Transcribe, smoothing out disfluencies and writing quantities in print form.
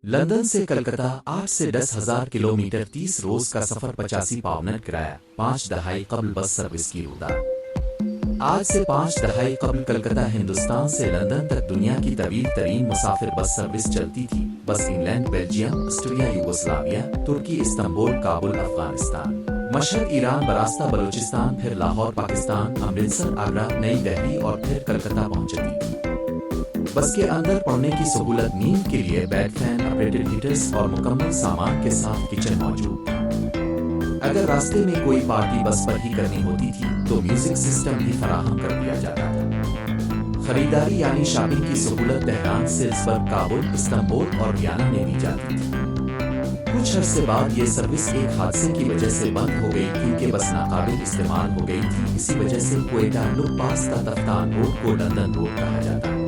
London से कलकत्ता 8 से 10,000 kilometre 30 रोज का सफर 85 पाउंड किराया 5 दहाई कबल बस सर्विस की उड़ान। आज से 5 दहाई कबल कलकत्ता हिंदुस्तान से लंदन तक दुनिया की तवील तरीन मुसाफिर बस सर्विस चलती थी। बस इंग्लैंड, बेल्जियम, ऑस्ट्रिया, यूगोस्लाविया, तुर्की, Istanbul, Kabul, Afghanistan, Mashhad, Iran, बरास्ता, Balochistan, फिर लाहौर, पाकिस्तान, अमृतसर, आगरा, नई दिल्ली और फिर कलकत्ता पहुंचती थी। बस के अंदर पढ़ने की सहूलत, नींद के लिए बेड, फैन, ऑपरेटेड हीटर्स और मुकम्मल सामान के साथ किचन मौजूद था। अगर रास्ते में कोई पार्टी बस पर ही करनी होती थी तो म्यूजिक सिस्टम भी फराहम कर दिया जाता था। खरीदारी यानी शॉपिंग की सहूलत तेहरान, सिल्सबर्ग, काबुल, इस्तांबुल और वियना में दी जाती थी। कुछ अरसे बाद ये सर्विस एक हादसे की वजह से बंद हो गई क्योंकि बस नाकाबिल इस्तेमाल हो गई थी। इसी वजह से क्वेटा लुक पास तफ्तान रोड को लंदन रोड कहा जाता है।